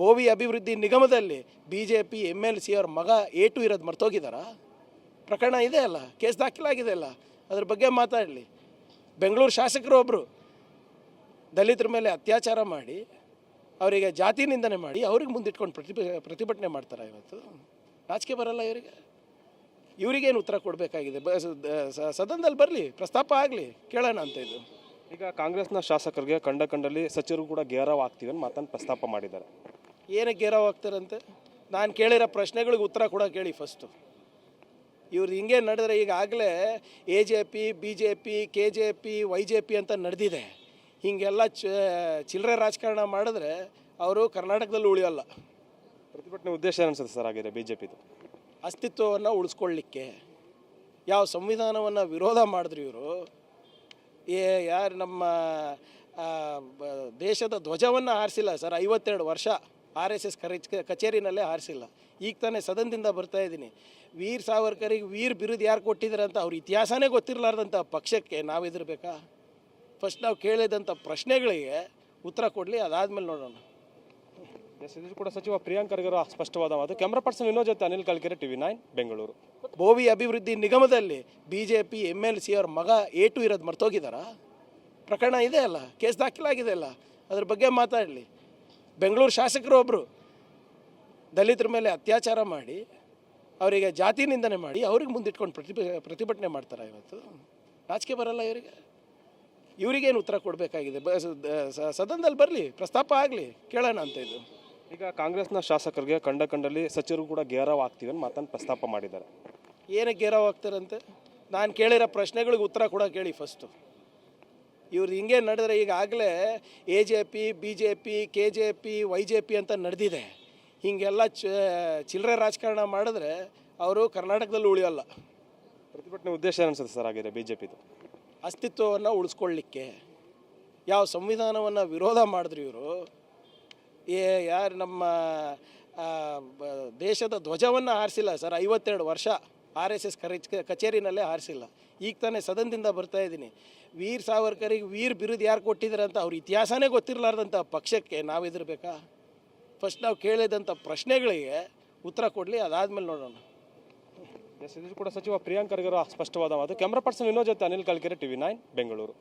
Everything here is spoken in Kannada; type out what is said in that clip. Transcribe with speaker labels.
Speaker 1: ಭೋವಿ ಅಭಿವೃದ್ಧಿ ನಿಗಮದಲ್ಲಿ BJP MLC ಅವ್ರ ಮಗ A2 ಇರೋದು ಮರ್ತೋಗಿದ್ದಾರಾ? ಪ್ರಕರಣ ಇದೆ ಅಲ್ಲ, ಕೇಸ್ ದಾಖಲಾಗಿದೆ ಅಲ್ಲ, ಅದ್ರ ಬಗ್ಗೆ ಮಾತಾಡಲಿ. ಬೆಂಗಳೂರು ಶಾಸಕರು ಒಬ್ಬರು ದಲಿತರ ಮೇಲೆ ಅತ್ಯಾಚಾರ ಮಾಡಿ ಅವರಿಗೆ ಜಾತಿ ನಿಂದನೆ ಮಾಡಿ ಅವ್ರಿಗೆ ಮುಂದಿಟ್ಕೊಂಡು ಪ್ರತಿಭಟನೆ ಮಾಡ್ತಾರೆ. ಇವತ್ತು ನಾಚಿಕೆ ಬರಲ್ಲ ಇವರಿಗೇನು ಉತ್ತರ ಕೊಡಬೇಕಾಗಿದೆ? ಸದನದಲ್ಲಿ ಬರಲಿ, ಪ್ರಸ್ತಾಪ ಆಗಲಿ, ಕೇಳೋಣ ಅಂತ. ಇದು
Speaker 2: ಈಗ ಕಾಂಗ್ರೆಸ್ನ ಶಾಸಕರಿಗೆ ಕಂಡಲ್ಲಿ ಸಚಿವರು ಕೂಡ ಗೇರಾವ್ ಆಗ್ತೀವಿ ಅಂತ ಮಾತನ್ನು ಪ್ರಸ್ತಾಪ ಮಾಡಿದ್ದಾರೆ.
Speaker 1: ಏನಕ್ಕೆ ಗೇರಾವ್ ಆಗ್ತಾರಂತೆ? ನಾನು ಕೇಳಿರೋ ಪ್ರಶ್ನೆಗಳಿಗೆ ಉತ್ತರ ಕೂಡ ಕೇಳಿ ಫಸ್ಟು. ಇವ್ರು ಹಿಂಗೆ ನಡೆದ್ರೆ ಈಗಾಗಲೇ AJP BJP KJP YJP ಅಂತ ನಡೆದಿದೆ. ಹೀಗೆಲ್ಲ ಚಿಲ್ಲರೆ ರಾಜಕಾರಣ ಮಾಡಿದ್ರೆ ಅವರು ಕರ್ನಾಟಕದಲ್ಲಿ ಉಳಿಯೋಲ್ಲ.
Speaker 2: ಪ್ರತಿಭಟನೆ ಉದ್ದೇಶ ಅನಿಸುತ್ತೆ ಸರ್ ಆಗಿದೆ BJPದು?
Speaker 1: ಅಸ್ತಿತ್ವವನ್ನು ಉಳಿಸ್ಕೊಳ್ಳಿಕ್ಕೆ. ಯಾವ ಸಂವಿಧಾನವನ್ನು ವಿರೋಧ ಮಾಡಿದ್ರು ಇವರು, ಯಾರು ನಮ್ಮ ದೇಶದ ಧ್ವಜವನ್ನು ಹಾರಿಸಿಲ್ಲ ಸರ್. 52 ವರ್ಷ RSS ಕಚೇರಿನಲ್ಲೇ ಹಾರಿಸಿಲ್ಲ. ಈಗ ತಾನೇ ಸದನದಿಂದ ಬರ್ತಾ ಇದ್ದೀನಿ. ವೀರ್ ಸಾವರ್ಕರಿಗೆ ವೀರ್ ಬಿರುದು ಯಾರು ಕೊಟ್ಟಿದ್ದಾರೆ ಅಂತ ಅವ್ರ ಇತಿಹಾಸನೇ ಗೊತ್ತಿರಲಾರ್ದಂಥ ಪಕ್ಷಕ್ಕೆ ನಾವು ಹೆದರ್ಬೇಕಾ? ಫಸ್ಟ್ ನಾವು ಕೇಳಿದಂಥ ಪ್ರಶ್ನೆಗಳಿಗೆ ಉತ್ತರ ಕೊಡಲಿ, ಅದಾದಮೇಲೆ ನೋಡೋಣ.
Speaker 2: ಇದು ಕೂಡ ಸಚಿವ ಪ್ರಿಯಾಂಕ್ ಖರ್ಗೆ ಸ್ಪಷ್ಟವಾದ ಮಾತು. ಕ್ಯಾಮ್ರಾ ಪರ್ಸನ್ ವಿನೋದ್ ಜೊತೆ ಅನಿಲ್ ಕಲ್ಕೆರೆ, TV9 ಬೆಂಗಳೂರು.
Speaker 1: ಭೋವಿ ಅಭಿವೃದ್ಧಿ ನಿಗಮದಲ್ಲಿ BJP MLC ಅವ್ರ ಮಗ A2 ಇರೋದು ಮರ್ತೋಗಿದ್ದಾರಾ? ಪ್ರಕರಣ ಇದೆ ಅಲ್ಲ, ಕೇಸ್ ದಾಖಲಾಗಿದೆ ಅಲ್ಲ, ಅದ್ರ ಬಗ್ಗೆ ಮಾತಾಡಲಿ. ಬೆಂಗಳೂರು ಶಾಸಕರು ಒಬ್ಬರು ದಲಿತರ ಮೇಲೆ ಅತ್ಯಾಚಾರ ಮಾಡಿ ಅವರಿಗೆ ಜಾತಿ ನಿಂದನೆ ಮಾಡಿ ಅವ್ರಿಗೆ ಮುಂದಿಟ್ಕೊಂಡು ಪ್ರತಿಭಟನೆ ಮಾಡ್ತಾರೆ. ಇವತ್ತು ನಾಚಿಕೆ ಬರಲ್ಲ ಇವರಿಗೇನು ಉತ್ತರ ಕೊಡಬೇಕಾಗಿದೆ? ಸದನದಲ್ಲಿ ಬರಲಿ, ಪ್ರಸ್ತಾಪ ಆಗಲಿ, ಕೇಳೋಣ ಅಂತ. ಇದು
Speaker 2: ಈಗ ಕಾಂಗ್ರೆಸ್ನ ಶಾಸಕರಿಗೆ ಕಂಡಲ್ಲಿ ಸಚಿವರು ಕೂಡ ಗೇರಾವ್ ಆಗ್ತೀವಿ ಅಂತ ಮಾತನ್ನು ಪ್ರಸ್ತಾಪ ಮಾಡಿದ್ದಾರೆ.
Speaker 1: ಏನಕ್ಕೆ ಗೇರಾವ್ ಆಗ್ತಾರಂತೆ? ನಾನು ಕೇಳಿರೋ ಪ್ರಶ್ನೆಗಳಿಗೆ ಉತ್ತರ ಕೂಡ ಕೇಳಿ ಫಸ್ಟು. ಇವ್ರು ಹಿಂಗೆ ನಡೆದ್ರೆ ಈಗಾಗಲೇ AJP BJP KJP YJP ಅಂತ ನಡೆದಿದೆ. ಹೀಗೆಲ್ಲ ಚಿಲ್ಲರೆ ರಾಜಕಾರಣ ಮಾಡಿದ್ರೆ ಅವರು ಕರ್ನಾಟಕದಲ್ಲಿ ಉಳಿಯೋಲ್ಲ.
Speaker 2: ಪ್ರತಿಭಟನೆ ಉದ್ದೇಶ ಅನಿಸುತ್ತೆ ಸರ್ ಆಗಿದೆ BJPದು?
Speaker 1: ಅಸ್ತಿತ್ವವನ್ನು ಉಳಿಸ್ಕೊಳ್ಳಿಕ್ಕೆ. ಯಾವ ಸಂವಿಧಾನವನ್ನು ವಿರೋಧ ಮಾಡಿದ್ರು ಇವರು, ಯಾರು ನಮ್ಮ ದೇಶದ ಧ್ವಜವನ್ನು ಹಾರಿಸಿಲ್ಲ ಸರ್. 52 ವರ್ಷ RSS ಕಚೇರಿನಲ್ಲೇ ಹಾರಿಸಿಲ್ಲ. ಈಗ ತಾನೇ ಸದನದಿಂದ ಬರ್ತಾ ಇದ್ದೀನಿ. ವೀರ್ ಸಾವರ್ಕರಿಗೆ ವೀರ್ ಬಿರುದು ಯಾರು ಕೊಟ್ಟಿದ್ದಾರೆ ಅಂತ ಅವ್ರ ಇತಿಹಾಸನೇ ಗೊತ್ತಿರಲಾರ್ದಂಥ ಪಕ್ಷಕ್ಕೆ ನಾವು ಹೆದರ್ಬೇಕಾ? ಫಸ್ಟ್ ನಾವು ಕೇಳಿದಂಥ ಪ್ರಶ್ನೆಗಳಿಗೆ ಉತ್ತರ ಕೊಡಲಿ, ಅದಾದಮೇಲೆ ನೋಡೋಣ.
Speaker 2: ಇದು ಕೂಡ ಸಚಿವ ಪ್ರಿಯಾಂಕ್ ಖರ್ಗೆ ಸ್ಪಷ್ಟವಾದ ಮಾತು. ಕ್ಯಾಮ್ರಾ ಪರ್ಸನ್ ವಿನೋದ್ ಜೊತೆ ಅನಿಲ್ ಕಲ್ಕೆರೆ, TV9 ಬೆಂಗಳೂರು.